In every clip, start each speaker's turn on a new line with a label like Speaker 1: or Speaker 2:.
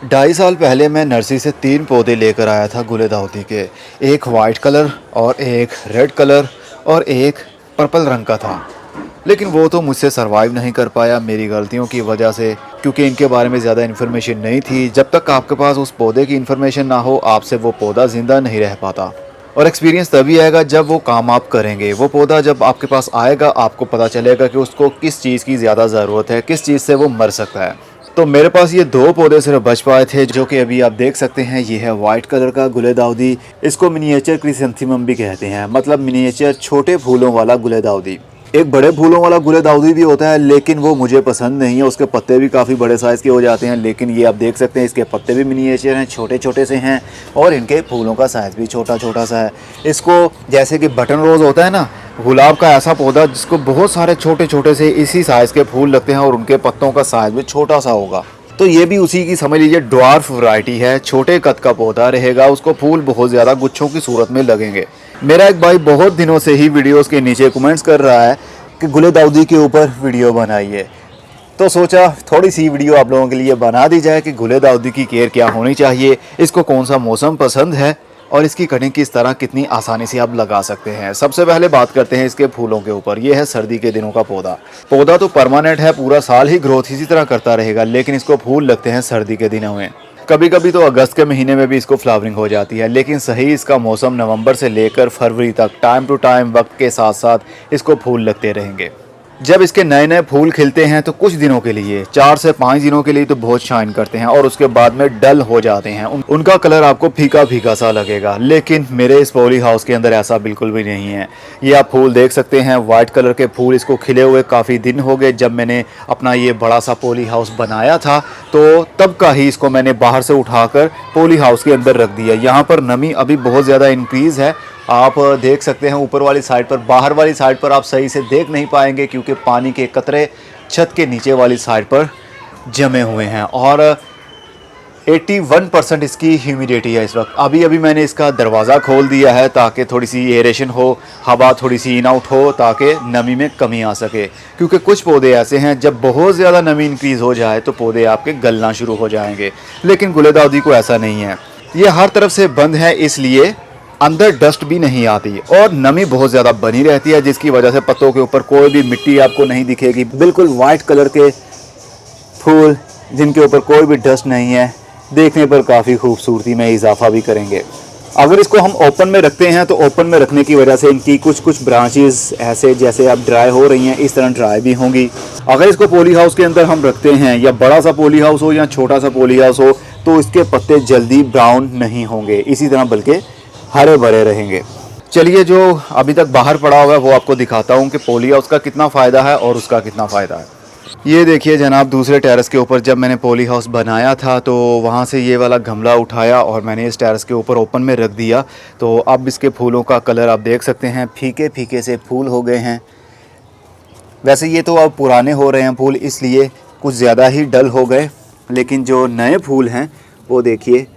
Speaker 1: 2.5 साल पहले मैं नर्सरी से 3 पौधे लेकर आया था गुलदाउदी के। एक वाइट कलर और एक रेड कलर और एक पर्पल रंग का था, लेकिन वो तो मुझसे सरवाइव नहीं कर पाया मेरी गलतियों की वजह से, क्योंकि इनके बारे में ज़्यादा इन्फॉर्मेशन नहीं थी। जब तक आपके पास उस पौधे की इन्फॉर्मेशन ना हो, आपसे वो पौधा ज़िंदा नहीं रह पाता। और एक्सपीरियंस तभी आएगा जब वो काम आप करेंगे। वो पौधा जब आपके पास आएगा, आपको पता चलेगा कि उसको किस चीज़ की ज़्यादा ज़रूरत है, किस चीज़ से वो मर सकता है। तो मेरे पास ये 2 पौधे सिर्फ बच पाए थे, जो कि अभी आप देख सकते हैं। ये है वाइट कलर का गुलदाउदी, इसको मिनिएचर क्रिसैंथेमम भी कहते हैं, मतलब मिनिएचर छोटे फूलों वाला गुलदाउदी। एक बड़े फूलों वाला गुलदाउदी भी होता है, लेकिन वो मुझे पसंद नहीं है। उसके पत्ते भी काफ़ी बड़े साइज़ के हो जाते हैं, लेकिन ये आप देख सकते हैं इसके पत्ते भी मिनिएचर हैं, छोटे छोटे से हैं, और इनके फूलों का साइज़ भी छोटा छोटा सा है। इसको जैसे कि बटन रोज़ होता है ना, गुलाब का ऐसा पौधा जिसको बहुत सारे छोटे छोटे से इसी साइज़ के फूल लगते हैं और उनके पत्तों का साइज़ भी छोटा सा होगा। तो ये भी उसी की समझ लीजिए ड्वार्फ वैरायटी है। छोटे कद का पौधा रहेगा, उसको फूल बहुत ज़्यादा गुच्छों की सूरत में लगेंगे। मेरा एक भाई बहुत दिनों से ही वीडियोस के नीचे कमेंट्स कर रहा है कि गुलदाउदी के ऊपर वीडियो बनाइए, तो सोचा थोड़ी सी वीडियो आप लोगों के लिए बना दी जाए कि गुलदाउदी की केयर क्या होनी चाहिए, इसको कौन सा मौसम पसंद है और इसकी कटिंग किस तरह कितनी आसानी से आप लगा सकते हैं। सबसे पहले बात करते हैं इसके फूलों के ऊपर। ये है सर्दी के दिनों का पौधा तो परमानेंट है, पूरा साल ही ग्रोथ इसी तरह करता रहेगा, लेकिन इसको फूल लगते हैं सर्दी के दिनों में। कभी कभी तो अगस्त के महीने में भी इसको फ्लावरिंग हो जाती है, लेकिन सही इसका मौसम नवंबर से लेकर फरवरी तक टाइम टू टाइम वक्त के साथ साथ इसको फूल लगते रहेंगे। जब इसके नए नए फूल खिलते हैं तो कुछ दिनों के लिए, 4 से 5 दिनों के लिए तो बहुत शाइन करते हैं और उसके बाद में डल हो जाते हैं। उनका कलर आपको फीका फीका सा लगेगा, लेकिन मेरे इस पॉली हाउस के अंदर ऐसा बिल्कुल भी नहीं है। ये आप फूल देख सकते हैं, वाइट कलर के फूल इसको खिले हुए काफ़ी दिन हो गए। जब मैंने अपना ये बड़ा सा पॉली हाउस बनाया था तो तब का ही इसको मैंने बाहर से उठाकर पॉली हाउस के अंदर रख दिया। यहाँ पर नमी अभी बहुत ज़्यादा इंक्रीज़ है, आप देख सकते हैं ऊपर वाली साइड पर। बाहर वाली साइड पर आप सही से देख नहीं पाएंगे, क्योंकि पानी के कतरे छत के नीचे वाली साइड पर जमे हुए हैं और 81% इसकी ह्यूमिडिटी है इस वक्त। अभी अभी मैंने इसका दरवाज़ा खोल दिया है ताकि थोड़ी सी एरेशन हो, हवा थोड़ी सी इन आउट हो, ताकि नमी में कमी आ सके। क्योंकि कुछ पौधे ऐसे हैं जब बहुत ज़्यादा नमी इंक्रीज़ हो जाए तो पौधे आपके गलना शुरू हो जाएंगे, लेकिन गुलदाउदी को ऐसा नहीं है। ये हर तरफ से बंद है, इसलिए अंदर डस्ट भी नहीं आती और नमी बहुत ज़्यादा बनी रहती है, जिसकी वजह से पत्तों के ऊपर कोई भी मिट्टी आपको नहीं दिखेगी। बिल्कुल वाइट कलर के फूल जिनके ऊपर कोई भी डस्ट नहीं है, देखने पर काफ़ी खूबसूरती में इजाफा भी करेंगे। अगर इसको हम ओपन में रखते हैं तो ओपन में रखने की वजह से इनकी कुछ कुछ ब्रांचेस ऐसे जैसे अब ड्राई हो रही हैं, इस तरह ड्राई भी होंगी। अगर इसको पॉली हाउस के अंदर हम रखते हैं, या बड़ा सा पॉली हाउस हो या छोटा सा पॉली हाउस हो, तो इसके पत्ते जल्दी ब्राउन नहीं होंगे, इसी तरह बल्कि हरे भरे रहेंगे। चलिए, जो अभी तक बाहर पड़ा हुआ है वो आपको दिखाता हूँ कि पॉली हाउस का कितना फ़ायदा है और उसका कितना फ़ायदा है। ये देखिए जनाब, दूसरे टेरेस के ऊपर जब मैंने पॉली हाउस बनाया था तो वहाँ से ये वाला गमला उठाया और मैंने इस टेरेस के ऊपर ओपन में रख दिया। तो अब इसके फूलों का कलर आप देख सकते हैं, फीके फीके से फूल हो गए हैं। वैसे ये तो अब पुराने हो रहे हैं फूल, इसलिए कुछ ज़्यादा ही डल हो गए, लेकिन जो नए फूल हैं वो देखिए,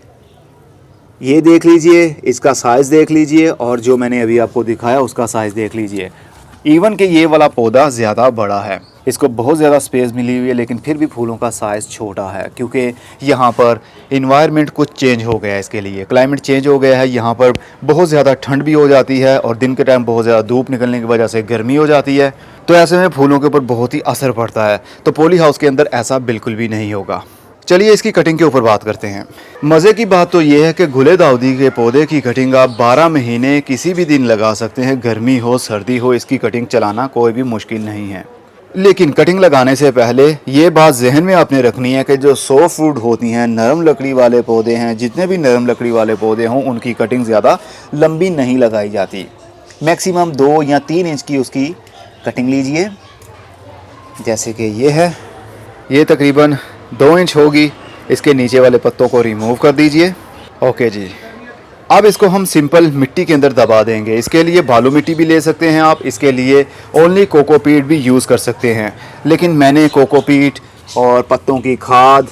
Speaker 1: ये देख लीजिए, इसका साइज़ देख लीजिए, और जो मैंने अभी आपको दिखाया उसका साइज़ देख लीजिए। इवन कि ये वाला पौधा ज़्यादा बड़ा है, इसको बहुत ज़्यादा स्पेस मिली हुई है, लेकिन फिर भी फूलों का साइज़ छोटा है, क्योंकि यहाँ पर इन्वायरमेंट कुछ चेंज हो गया है। इसके लिए क्लाइमेट चेंज हो गया है, यहाँ पर बहुत ज़्यादा ठंड भी हो जाती है और दिन के टाइम बहुत ज़्यादा धूप निकलने की वजह से गर्मी हो जाती है। तो ऐसे में फूलों के ऊपर बहुत ही असर पड़ता है। तो पॉली हाउस के अंदर ऐसा बिल्कुल भी नहीं होगा। चलिए इसकी कटिंग के ऊपर बात करते हैं। मज़े की बात तो ये है कि गुलदाउदी के पौधे की कटिंग आप 12 महीने किसी भी दिन लगा सकते हैं, गर्मी हो सर्दी हो, इसकी कटिंग चलाना कोई भी मुश्किल नहीं है। लेकिन कटिंग लगाने से पहले ये बात जहन में आपने रखनी है कि जो सॉफ्ट वुड होती हैं, नरम लकड़ी वाले पौधे हैं, जितने भी नरम लकड़ी वाले पौधे हों उनकी कटिंग ज़्यादा लंबी नहीं लगाई जाती। मैक्सिमम 2 या 3 इंच की उसकी कटिंग लीजिए। जैसे कि ये है, ये तकरीबन 2 इंच होगी। इसके नीचे वाले पत्तों को रिमूव कर दीजिए। ओके जी, अब इसको हम सिंपल मिट्टी के अंदर दबा देंगे। इसके लिए बालू मिट्टी भी ले सकते हैं आप, इसके लिए ओनली कोकोपीट भी यूज़ कर सकते हैं, लेकिन मैंने कोकोपीट और पत्तों की खाद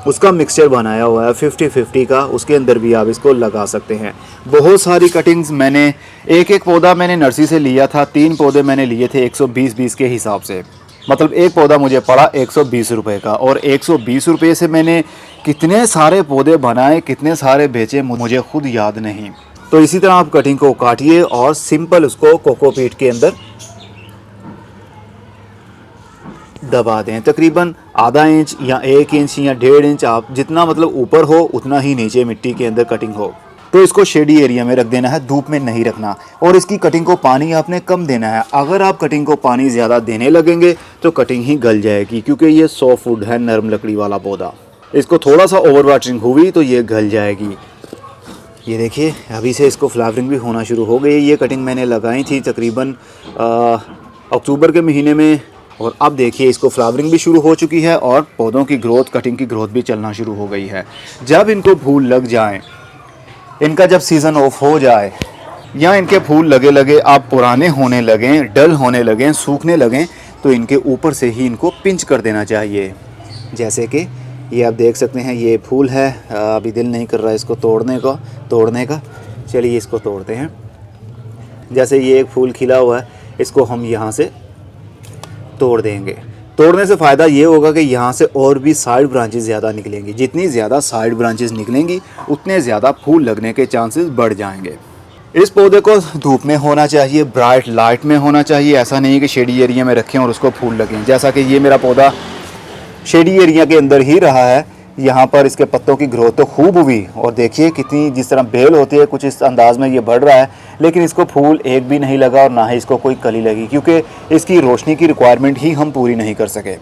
Speaker 1: उसका मिक्सचर बनाया हुआ है 50-50 का, उसके अंदर भी आप इसको लगा सकते हैं। बहुत सारी कटिंग्स मैंने, एक पौधा मैंने नर्सरी से लिया था, 3 पौधे मैंने लिए थे 120-20 के हिसाब से। मतलब एक पौधा मुझे पड़ा 120 रुपये का, और 120 रुपये से मैंने कितने सारे पौधे बनाए, कितने सारे बेचे, मुझे खुद याद नहीं। तो इसी तरह आप कटिंग को काटिए और सिंपल उसको कोकोपीट के अंदर दबा दें। तकरीबन आधा इंच या 1 इंच या 1.5 इंच, आप जितना मतलब ऊपर हो उतना ही नीचे मिट्टी के अंदर कटिंग हो। तो इसको शेडी एरिया में रख देना है, धूप में नहीं रखना। और इसकी कटिंग को पानी आपने कम देना है। अगर आप कटिंग को पानी ज़्यादा देने लगेंगे तो कटिंग ही गल जाएगी, क्योंकि ये सॉफ्टवुड है, नरम लकड़ी वाला पौधा। इसको थोड़ा सा ओवर वाटरिंग हुई तो ये गल जाएगी। ये देखिए अभी से इसको फ्लावरिंग भी होना शुरू हो गई। ये कटिंग मैंने लगाई थी तकरीबन अक्टूबर के महीने में, और अब देखिए इसको फ्लावरिंग भी शुरू हो चुकी है और पौधों की ग्रोथ, कटिंग की ग्रोथ भी चलना शुरू हो गई है। जब इनको फूल लग जाएं, इनका जब सीज़न ऑफ हो जाए या इनके फूल लगे लगे आप पुराने होने लगें, डल होने लगें, सूखने लगें, तो इनके ऊपर से ही इनको पिंच कर देना चाहिए। जैसे कि ये आप देख सकते हैं, ये फूल है, अभी दिल नहीं कर रहा है इसको तोड़ने का। चलिए इसको तोड़ते हैं। जैसे ये एक फूल खिला हुआ है, इसको हम यहाँ से तोड़ देंगे। तोड़ने से फ़ायदा ये होगा कि यहाँ से और भी साइड ब्रांचेस ज़्यादा निकलेंगी। जितनी ज़्यादा साइड ब्रांचेस निकलेंगी उतने ज़्यादा फूल लगने के चांसेस बढ़ जाएंगे। इस पौधे को धूप में होना चाहिए, ब्राइट लाइट में होना चाहिए। ऐसा नहीं कि शेडी एरिया में रखें और उसको फूल लगें। जैसा कि ये मेरा पौधा शेडी एरिया के अंदर ही रहा है, यहाँ पर इसके पत्तों की ग्रोथ तो खूब हुई, और देखिए कितनी, जिस तरह बेल होती है कुछ इस अंदाज में ये बढ़ रहा है। लेकिन इसको फूल एक भी नहीं लगा और ना ही इसको कोई कली लगी, क्योंकि इसकी रोशनी की रिक्वायरमेंट ही हम पूरी नहीं कर सके।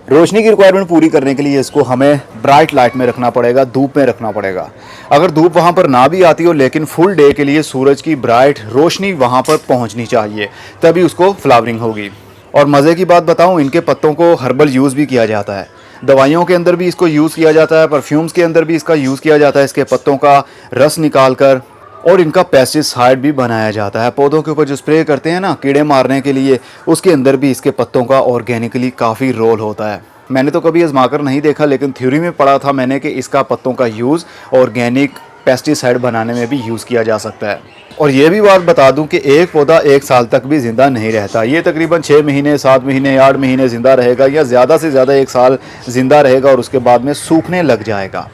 Speaker 1: रोशनी की रिक्वायरमेंट पूरी करने के लिए इसको हमें ब्राइट लाइट में रखना पड़ेगा, धूप में रखना पड़ेगा। अगर धूप वहाँ पर ना भी आती हो, लेकिन फुल डे के लिए सूरज की ब्राइट रोशनी वहाँ पर पहुँचनी चाहिए, तभी उसको फ्लावरिंग होगी। और मज़े की बात बताऊँ, इनके पत्तों को हर्बल यूज़ भी किया जाता है। दवाइयों के अंदर भी इसको यूज़ किया जाता है, परफ्यूम्स के अंदर भी इसका यूज़ किया जाता है, इसके पत्तों का रस निकाल कर। और इनका पेस्टिसाइड भी बनाया जाता है। पौधों के ऊपर जो स्प्रे करते हैं ना कीड़े मारने के लिए, उसके अंदर भी इसके पत्तों का ऑर्गेनिकली काफ़ी रोल होता है। मैंने तो कभी आजमा कर नहीं देखा, लेकिन थ्योरी में पढ़ा था मैंने कि इसका पत्तों का यूज़ ऑर्गेनिक पेस्टिसाइड बनाने में भी यूज़ किया जा सकता है। और ये भी बात बता दूं कि एक पौधा 1 साल तक भी ज़िंदा नहीं रहता। ये तकरीबन 6 महीने, 7 महीने, 8 महीने ज़िंदा रहेगा, या ज़्यादा से ज़्यादा 1 साल ज़िंदा रहेगा और उसके बाद में सूखने लग जाएगा।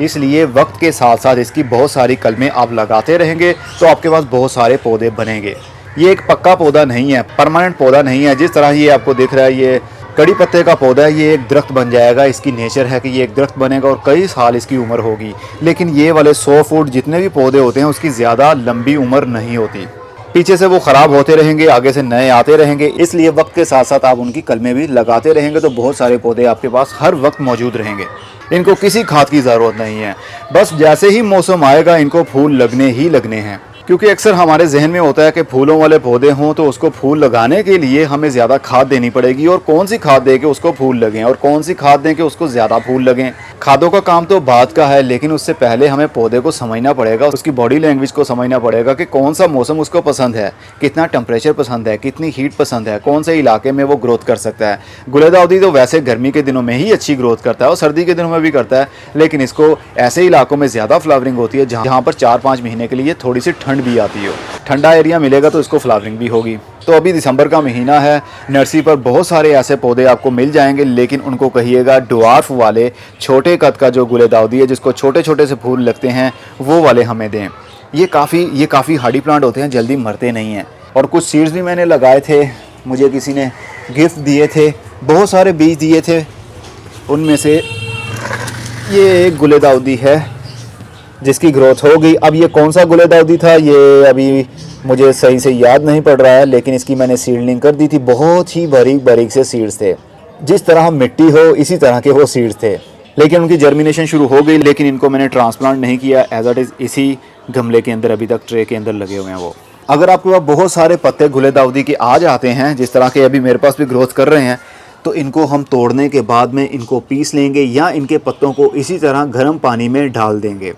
Speaker 1: इसलिए वक्त के साथ साथ इसकी बहुत सारी कलमें आप लगाते रहेंगे तो आपके पास बहुत सारे पौधे बनेंगे। ये एक पक्का पौधा नहीं है, परमानेंट पौधा नहीं है। जिस तरह ये आपको दिख रहा है, ये कड़ी पत्ते का पौधा है, ये एक दरख्त बन जाएगा। इसकी नेचर है कि ये एक दरख्त बनेगा और कई साल इसकी उम्र होगी। लेकिन ये वाले 100 फुट जितने भी पौधे होते हैं उसकी ज़्यादा लंबी उम्र नहीं होती। पीछे से वो ख़राब होते रहेंगे, आगे से नए आते रहेंगे। इसलिए वक्त के साथ साथ आप उनकी कलमें भी लगाते रहेंगे तो बहुत सारे पौधे आपके पास हर वक्त मौजूद रहेंगे। इनको किसी खाद की ज़रूरत नहीं है, बस जैसे ही मौसम आएगा इनको फूल लगने ही लगने हैं। क्योंकि अक्सर हमारे जहन में होता है कि फूलों वाले पौधे हों तो उसको फूल लगाने के लिए हमें ज़्यादा खाद देनी पड़ेगी, और कौन सी खाद दे के उसको फूल लगें और कौन सी खाद दें कि उसको ज़्यादा फूल लगें। खादों का काम तो बाद का है, लेकिन उससे पहले हमें पौधे को समझना पड़ेगा, उसकी बॉडी लैंग्वेज को समझना पड़ेगा कि कौन सा मौसम उसको पसंद है, कितना टेम्परेचर पसंद है, कितनी हीट पसंद है, कौन से इलाके में वो ग्रोथ कर सकता है। गुलेदाउदी तो वैसे गर्मी के दिनों में ही अच्छी ग्रोथ करता है और सर्दी के दिनों में भी करता है, लेकिन इसको ऐसे इलाकों में ज़्यादा फ्लावरिंग होती है जहाँ पर 4-5 महीने के लिए थोड़ी सी ठंड भी आती हो। ठंडा एरिया मिलेगा तो इसको फ्लावरिंग भी होगी। तो अभी दिसंबर का महीना है, नर्सरी पर बहुत सारे ऐसे पौधे आपको मिल जाएंगे, लेकिन उनको कहिएगा ड्वार्फ वाले छोटे कद का जो गुलेदाउदी है जिसको छोटे छोटे से फूल लगते हैं वो वाले हमें दें। ये काफ़ी हार्डी प्लांट होते हैं, जल्दी मरते नहीं हैं। और कुछ सीड्स भी मैंने लगाए थे, मुझे किसी ने गिफ्ट दिए थे, बहुत सारे बीज दिए थे। उनमें से ये एक गुलेदाउदी है जिसकी ग्रोथ हो गई। अब ये कौन सा गुलेदाउदी था ये अभी मुझे सही से याद नहीं पड़ रहा है, लेकिन इसकी मैंने सीडलिंग कर दी थी। बहुत ही बारीक बारीक से सीड्स थे, जिस तरह मिट्टी हो इसी तरह के वो सीड्स थे, लेकिन उनकी जर्मिनेशन शुरू हो गई। लेकिन इनको मैंने ट्रांसप्लांट नहीं किया, एज इट इज़ इसी गमले के अंदर अभी तक ट्रे के अंदर लगे हुए हैं वो। अगर आपके पास बहुत सारे पत्ते गुलेदाउदी के आ जाते हैं, जिस तरह के अभी मेरे पास भी ग्रोथ कर रहे हैं, तो इनको हम तोड़ने के बाद में इनको पीस लेंगे या इनके पत्तों को इसी तरह गर्म पानी में डाल देंगे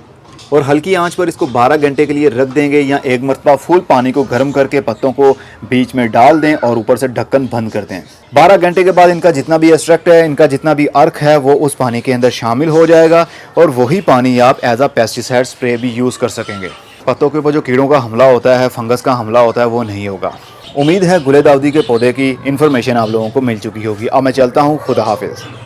Speaker 1: और हल्की आंच पर इसको 12 घंटे के लिए रख देंगे, या एक मरतबा फुल पानी को गर्म करके पत्तों को बीच में डाल दें और ऊपर से ढक्कन बंद कर दें। 12 घंटे के बाद इनका जितना भी एक्सट्रैक्ट है, इनका जितना भी अर्क है, वो उस पानी के अंदर शामिल हो जाएगा और वही पानी आप एज अ पेस्टिसाइड स्प्रे भी यूज़ कर सकेंगे। पत्तों के ऊपर जो कीड़ों का हमला होता है, फंगस का हमला होता है, वो नहीं होगा। उम्मीद है गुले दाऊदी के पौधे की इन्फॉर्मेशन आप लोगों को मिल चुकी होगी। अब मैं चलता हूँ, खुदा हाफिज़।